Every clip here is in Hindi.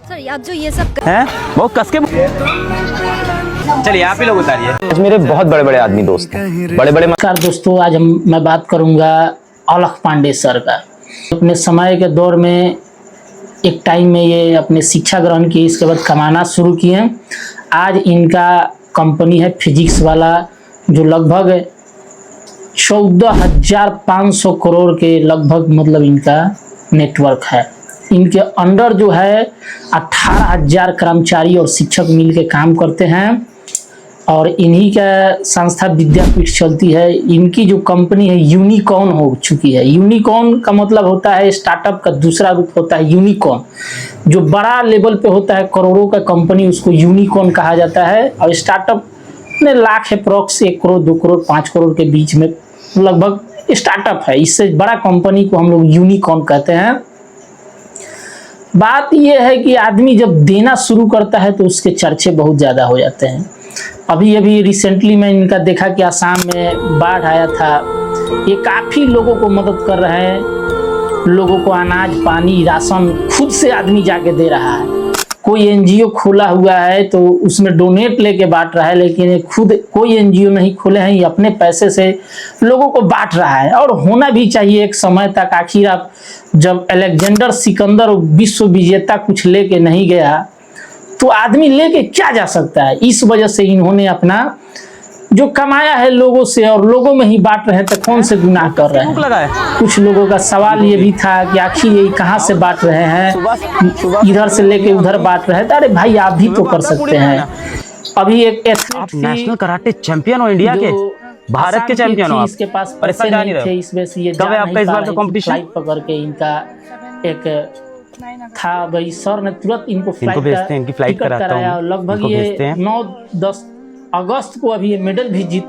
सर आप जो ये सब हैं वो कस के चलिए आप ही लोग उतारिए। आज मेरे बहुत बड़े बड़े आदमी दोस्त हैं, बड़े बड़े। नमस्कार दोस्तों, आज मैं बात करूंगा अलख पांडे सर का। अपने समय के दौर में एक टाइम में ये अपने शिक्षा ग्रहण की, इसके बाद कमाना शुरू किए। आज इनका कंपनी है फिजिक्स वाला, जो लगभग 14,500 करोड़ के लगभग मतलब इनका नेटवर्क है। इनके अंडर जो है 18,000 कर्मचारी और शिक्षक मिल के काम करते हैं और इन्हीं का संस्था विद्यापीठ चलती है। इनकी जो कंपनी है यूनिकॉर्न हो चुकी है। यूनिकॉर्न का मतलब होता है स्टार्टअप का दूसरा रूप होता है यूनिकॉर्न। जो बड़ा लेवल पे होता है करोड़ों का कंपनी, उसको यूनिकॉर्न कहा जाता है। और स्टार्टअप में लाख अप्रॉक्स 1 करोड़ 2 करोड़ 5 करोड़ के बीच में लगभग स्टार्टअप है। इससे बड़ा कंपनी को हम लोग यूनिकॉर्न कहते हैं। बात यह है कि आदमी जब देना शुरू करता है तो उसके चर्चे बहुत ज़्यादा हो जाते हैं। अभी रिसेंटली मैं इनका देखा कि आसाम में बाढ़ आया था। ये काफ़ी लोगों को मदद कर रहे हैं, लोगों को अनाज पानी राशन खुद से आदमी जाके दे रहा है। कोई एनजीओ खोला हुआ है तो उसमें डोनेट लेके बांट रहा है, लेकिन ये खुद कोई एनजीओ नहीं खोले हैं, ये अपने पैसे से लोगों को बांट रहा है। और होना भी चाहिए एक समय तक। आखिर आप जब अलेक्जेंडर सिकंदर विश्व विजेता कुछ लेके नहीं गया तो आदमी लेके क्या जा सकता है। इस वजह से इन्होंने अपना जो कमाया है लोगों से और लोगों में ही बांट रहे हैं, तो कौन से गुनाह कर रहे हैं। कुछ लोगों का सवाल ये भी था कि आखिर ये कहाँ से बांट रहे हैं, इधर से लेके उधर बांट रहे हैं। अरे भाई आप भी तो कर सकते हैं। अभी एक आप नेशनल कराटे चैंपियन हो, इंडिया के, भारत के चैंपियन हो। इसके पास पैसे नहीं थे, इस वजह से ये कब है आपका इस बार का कंपटीशन? फ्लाइट पकड़ के इनका एक था भाई, सर ने तुरंत इनको भेजते हैं, इनकी फ्लाइट कराता हूं। लगभग ये 9-10 अगस्त को अभी ये मेडल भी जीत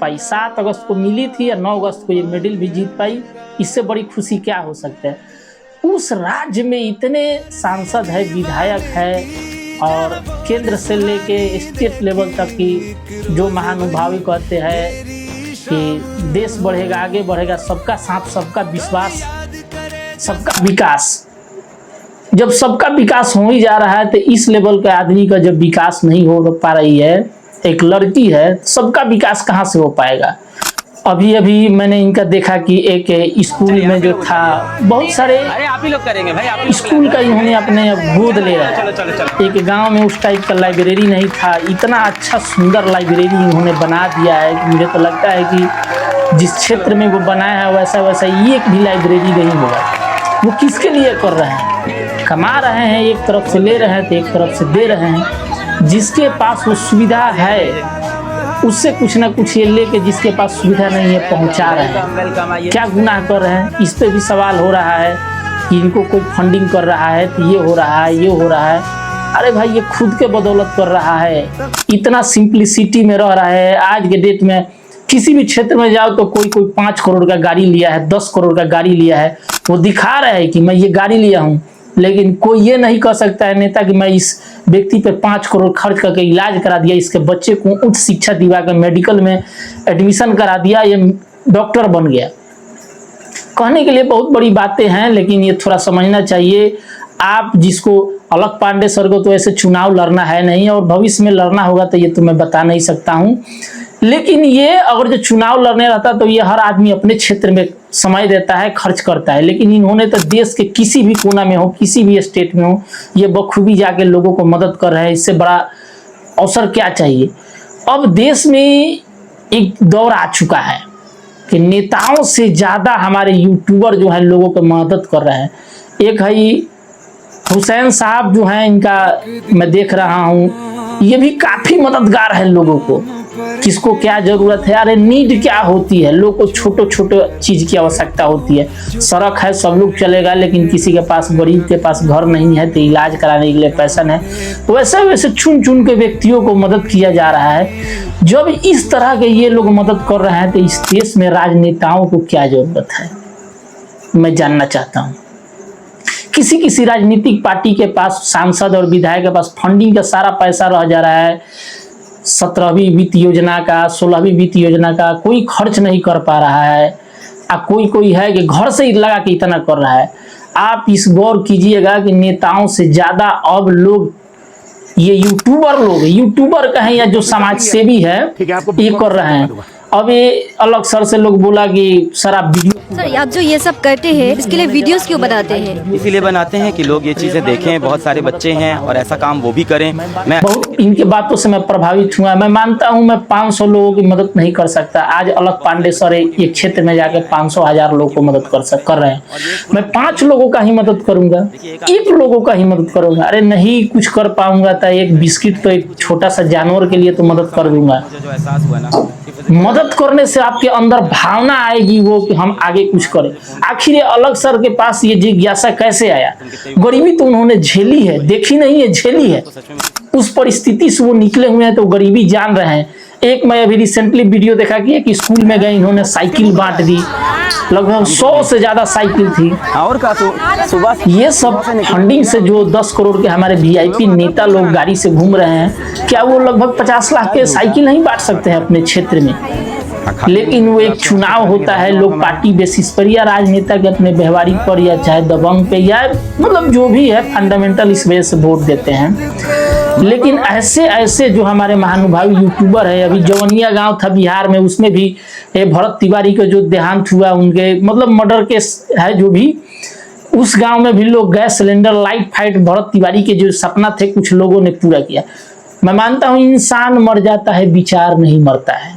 पाई। 7 अगस्त को मिली थी और 9 अगस्त को ये मेडल भी जीत पाई। इससे बड़ी खुशी क्या हो सकता है। उस राज्य में इतने सांसद है, विधायक है और केंद्र से लेके स्टेट लेवल तक की जो महानुभावी कहते हैं कि देश बढ़ेगा, आगे बढ़ेगा, सबका साथ, सबका विश्वास, सबका विकास। जब सबका विकास हो ही जा रहा है तो इस लेवल के आदमी का जब विकास नहीं हो पा रही है, एक लड़की है, सबका विकास कहाँ से हो पाएगा। अभी मैंने इनका देखा कि एक स्कूल में जो था बहुत सारे, अरे आप ही लोग करेंगे भाई, आप ही स्कूल का इन्होंने अपने गोद ले रहा है। एक गांव में उस टाइप का लाइब्रेरी नहीं था, इतना अच्छा सुंदर लाइब्रेरी इन्होंने बना दिया है कि मुझे तो लगता है कि जिस क्षेत्र में वो बनाया है वैसा एक भी लाइब्रेरी नहीं होगा। वो किसके लिए कर रहे हैं, कमा रहे हैं, एक तरफ से ले रहे हैं तो एक तरफ से दे रहे हैं। जिसके पास वो सुविधा है उससे कुछ ना कुछ ये लेके जिसके पास सुविधा नहीं है पहुंचा रहे हैं। क्या गुनाह कर रहे हैं, इस पे भी सवाल हो रहा है कि इनको कोई फंडिंग कर रहा है तो ये हो रहा है, ये हो रहा है। अरे भाई ये खुद के बदौलत कर रहा है, इतना सिंप्लिसिटी में रह रहा है। आज के डेट में किसी भी क्षेत्र में जाओ तो कोई 5 करोड़ का गाड़ी लिया है, 10 करोड़ का गाड़ी लिया है, वो दिखा रहा है कि मैं ये गाड़ी लिया हूँ। लेकिन कोई ये नहीं कह सकता है नेता कि मैं इस व्यक्ति पे 5 करोड़ खर्च करके इलाज करा दिया, इसके बच्चे को उच्च शिक्षा दिवा कर मेडिकल में एडमिशन करा दिया, ये डॉक्टर बन गया। कहने के लिए बहुत बड़ी बातें हैं, लेकिन ये थोड़ा समझना चाहिए। आप जिसको अलख पांडे सर को तो ऐसे चुनाव लड़ना है नहीं, और भविष्य में लड़ना होगा तो ये तो मैं बता नहीं सकता हूँ। लेकिन ये अगर जो चुनाव लड़ने रहता तो ये हर आदमी अपने क्षेत्र में समय देता है, खर्च करता है। लेकिन इन्होंने तो देश के किसी भी कोना में हो, किसी भी स्टेट में हो, ये बखूबी जाके लोगों को मदद कर रहे हैं। इससे बड़ा अवसर क्या चाहिए। अब देश में एक दौर आ चुका है कि नेताओं से ज़्यादा हमारे यूट्यूबर जो हैं लोगों को मदद कर रहे हैं। एक है हुसैन साहब जो हैं, इनका मैं देख रहा हूँ, ये भी काफ़ी मददगार है लोगों को। किसको क्या जरूरत है, अरे नीड क्या होती है, लोग को छोटे चीज की आवश्यकता होती है। सड़क है सब लोग चलेगा, लेकिन किसी के पास, गरीब के पास घर नहीं है तो इलाज कराने के लिए पैसा नहीं, तो वैसे चुन के व्यक्तियों को मदद किया जा रहा है। जब इस तरह के ये लोग मदद कर रहे हैं तो इस देश में राजनेताओं को क्या जरूरत है, मैं जानना चाहता हूँ। किसी राजनीतिक पार्टी के पास, सांसद और विधायक के पास फंडिंग का सारा पैसा रह जा रहा है। 17वीं वित्त योजना का, 16वीं वित्त योजना का कोई खर्च नहीं कर पा रहा है। कोई है कि घर से ही लगा के इतना कर रहा है। आप इस गौर कीजिएगा कि नेताओं से ज्यादा अब लोग ये यूट्यूबर कहें या जो समाज सेवी है ये कर रहे हैं। अब ये अलग सर से लोग बोला कि सर आप वीडियो सर आप जो ये सब करते हैं इसके लिए वीडियोस क्यों बनाते हैं? इसीलिए बनाते हैं कि लोग ये चीज़ें देखें, बहुत सारे बच्चे हैं और ऐसा काम वो भी करें। मैं बहुत इनके बातों से मैं प्रभावित हुआ। मैं मानता हूं मैं 500 लोगों की मदद नहीं कर सकता। आज अलग पांडे सर एक क्षेत्र में जाकर 500,000 लोगों को मदद कर रहे हैं। मैं 5 लोगों का ही मदद करूंगा, 1 लोगों का ही मदद करूंगा। अरे नहीं कुछ कर पाऊंगा तो एक बिस्किट तो एक छोटा सा जानवर के लिए तो मदद कर दूंगा। जो एहसास हुआ ना, मदद करने से आपके अंदर भावना आएगी वो कि हम आगे कुछ करें। आखिर ये अलग सर के पास ये जिज्ञासा कैसे आया? गरीबी तो उन्होंने झेली है, देखी नहीं है, झेली है। उस परिस्थिति से वो निकले हुए हैं तो गरीबी जान रहे हैं। एक मैं अभी रिसेंटली वीडियो देखा कि एक स्कूल में गए, इन्होंने साइकिल बांट दी, लगभग 100 से ज्यादा साइकिल थी। और का सुबह ये सब फंडिंग से जो 10 करोड़ के हमारे VIP नेता लोग गाड़ी से घूम रहे हैं, क्या वो लगभग 50 लाख के साइकिल नहीं बांट सकते हैं अपने क्षेत्र में? लेकिन वो एक चुनाव होता है, लोग पार्टी बेसिस पर या राजनेता के अपने व्यवहारिक पर या चाहे दबंग पे या मतलब जो भी है फंडामेंटल इस वजह से वोट देते हैं। लेकिन ऐसे जो हमारे महानुभावी यूट्यूबर है, अभी जवनिया गांव था बिहार में, उसमें भी भरत तिवारी का जो देहांत हुआ, उनके मतलब मर्डर केस है जो भी, उस गांव में भी लोग gas cylinder light fight Bharat Tiwari के जो सपना थे कुछ लोगों ने पूरा किया। मैं मानता हूँ इंसान मर जाता है, विचार नहीं मरता है।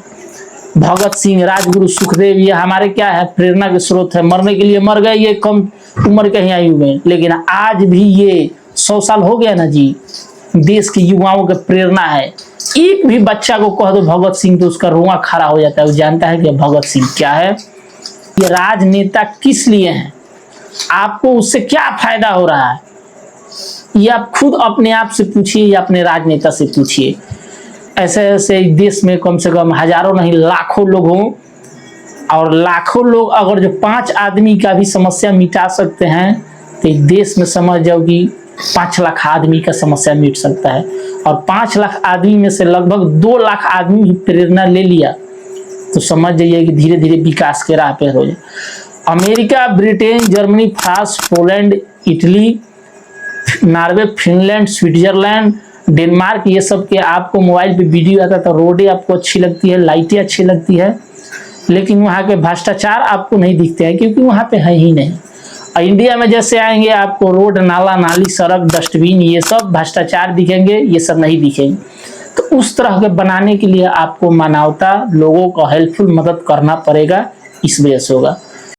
भगत सिंह, राजगुरु, सुखदेव ये हमारे क्या है, प्रेरणा के स्रोत है। मरने के लिए मर गए, ये कम उम्र के ही आयु में, लेकिन आज भी ये 100 साल हो गया ना जी, देश के युवाओं की प्रेरणा है। एक भी बच्चा को कह दो भगत सिंह तो उसका रोआ खड़ा हो जाता है, वो जानता है कि भगत सिंह क्या है। ये राजनेता किस लिए हैं, आपको उससे क्या फायदा हो रहा है, ये आप खुद अपने आप से पूछिए या अपने राजनेता से पूछिए। ऐसे ऐसे देश में कम से कम हजारों नहीं लाखों लोग हों, और लाखों लोग अगर जो 5 आदमी का भी समस्या मिटा सकते हैं तो देश में समझ जाओ कि 5 लाख आदमी का समस्या मिट सकता है। और 5 लाख आदमी में से लगभग 2 लाख आदमी की प्रेरणा ले लिया तो समझ जाइए कि धीरे धीरे विकास के राह पे हो जाए। America, Britain, Germany, France, Poland, Italy, Norway, Finland, Switzerland, Denmark, ये सब के आपको मोबाइल पे वीडियो आता तो रोडें आपको अच्छी लगती है, लाइटें अच्छी लगती है, लेकिन वहाँ के भ्रष्टाचार आपको नहीं दिखते हैं क्योंकि वहाँ पे है ही नहीं। और इंडिया में जैसे आएंगे आपको रोड, नाला, नाली, सड़क, डस्टबिन ये सब भ्रष्टाचार दिखेंगे, ये सब नहीं दिखेंगे। तो उस तरह के बनाने के लिए आपको मानवता, लोगों को हेल्पफुल मदद करना पड़ेगा, इस वजह से होगा।